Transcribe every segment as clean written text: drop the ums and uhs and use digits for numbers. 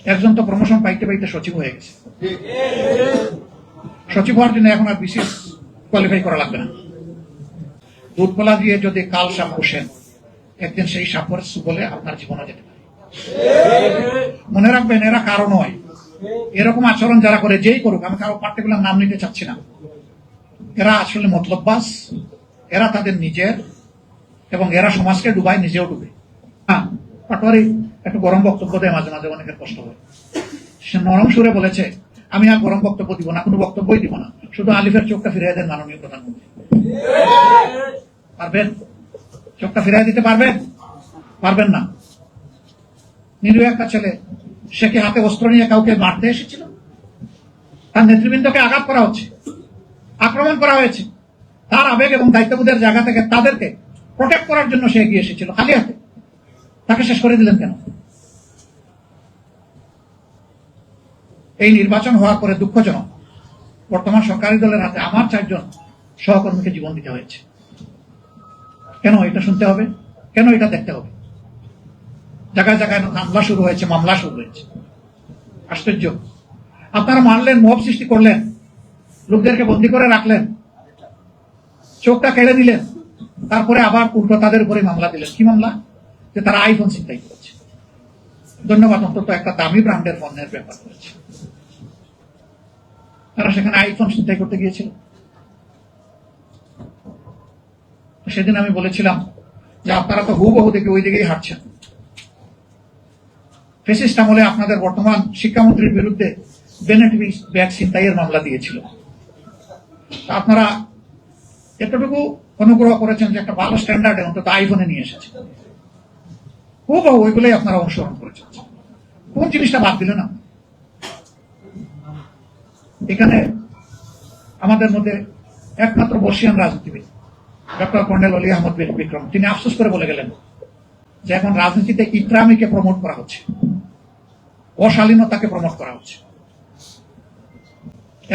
একজন তো প্রমোশন পাইতে পাইতে সচিব হয়ে গেছে। সচিব হওয়ার জন্য এখন আর বিশেষ কোয়ালিফাই করা লাগবে না। দুধকলা দিয়ে যদি কাল সাপ বসেন, একদিন সেই সাপের বলে আপনার জীবনে যেতে পারে। মনে রাখবেন, এরা কারো নয়। এরকম আচরণ যারা করে, যেই করুক, আমি কারো পার্টিকুলার নাম নিতে চাচ্ছি না, এরা আসলে মতলববাজ। এরা তাদের নিজের, এবং এরা সমাজকে ডুবায়, নিজেও ডুবে। হ্যাঁ, পাটোয়ারি একটু গরম বক্তব্য দেয় মাঝে মাঝে, অনেকের কষ্ট হয়। সে নরম সুরে বলেছে, আমি আর গরম বক্তব্য দিব না, কোনো বক্তব্যই দিব না, শুধু আলিফের চোখটা ফিরিয়ে দেন মাননীয় প্রধানমন্ত্রী। পারবেন? চোখটা ফিরিয়ে দিতে পারবেন? পারবেন না। নিরীহ একটা ছেলে, সে কি হাতে অস্ত্র নিয়ে কাউকে মারতে এসেছিল? তার নেতৃবৃন্দকে আঘাত করা হচ্ছে, আক্রমণ করা হয়েছে। তার আবেগ এবং দায়িত্ববোধের জায়গা থেকে তাদেরকে প্রোটেক্ট করার জন্য সে এগিয়ে এসেছিল খালি হাতে। তাকে শেষ করে দিলেন কেন? এই নির্বাচন হওয়ার পরে দুঃখজনক, বর্তমান সরকারি দলের হাতে আমার 4 জন সহকর্মীকে জীবন দিতে হয়েছে। কেন এটা শুনতে হবে? কেন এটা দেখতে হবে? জায়গায় জায়গায় হামলা শুরু হয়েছে, মামলা শুরু হয়েছে। আশ্চর্য। আপনারা মানলেন, মব সৃষ্টি করলেন, লোকদেরকে বন্দী করে রাখলেন, চোখটা কেড়ে দিলেন, তারপরে আবার উল্টো তাদের উপরে মামলা দিলেন। কি মামলা? যে তারা আইফোন ছিনতাই করেছে। ধন্যবাদ, অন্তত একটা দামি ব্র্যান্ডের পণ্যের ব্যাপার করেছে। তারা সেখানে আইফোন ছিনতাই করতে গিয়েছিল। সেদিন আমি বলেছিলাম যে আপনারা তো হুবহু দেখে ওই দিকেই হাঁটছেন। ফেসিস্ট আমলে আপনাদের বর্তমান শিক্ষামন্ত্রীর বিরুদ্ধে বেনেট ব্যাগ ছিনতাইয়ের মামলা দিয়েছিল। আপনারা এতটুকু অনুগ্রহ করেছেন যে একটা ভালো স্ট্যান্ডার্ডে অন্তত আইফোনে নিয়ে এসেছে। হুবহু ওইগুলোই আপনারা অনুসরণ করেছেন। কোন জিনিসটা বাদ দিলেন না? এখানে আমাদের মধ্যে একমাত্র বর্ষিয়ান রাজনীতিবিদ ডক্টর কর্নেল অলি আহমদ বিক্রম, তিনি আফসোস করে বলে গেলেন যে এখন রাজনীতিতে ইকরামিকে প্রমোট করা হচ্ছে, অশালীনতাকে প্রমোট করা হচ্ছে।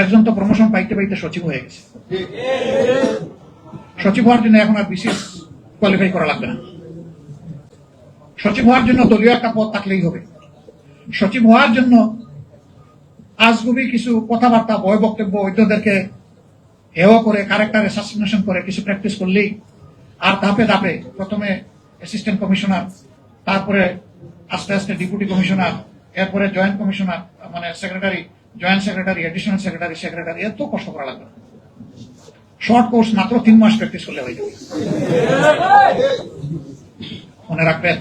একজন তো প্রমোশন পাইতে পাইতে সচিব হয়ে গেছে। সচিব হওয়ার জন্য এখন আর বিশেষ কোয়ালিফাই করা লাগবে না। সচিব হওয়ার জন্য দলীয় একটা পদ থাকলেই হবে। সচিব হওয়ার জন্য আজগুবি কিছু কথাবার্তা, বয় বক্তব্য, ঐক্যদেরকে হেয় করে, ক্যারেক্টার অ্যাসাসিনেশন করে কিছু প্র্যাকটিস করলেই, আর ধাপে ধাপে প্রথমে অ্যাসিস্ট্যান্ট কমিশনার, তারপরে আস্তে আস্তে ডেপুটি কমিশনার, এরপরে জয়েন্ট কমিশনার, মানে secretary, joint secretary, additional secretary, secretary, এত কষ্ট করা লাগবে। শর্ট কোর্স, মাত্র 3 মাস প্র্যাকটিস করলে হয়ে যাবে। মনে রাখবেন।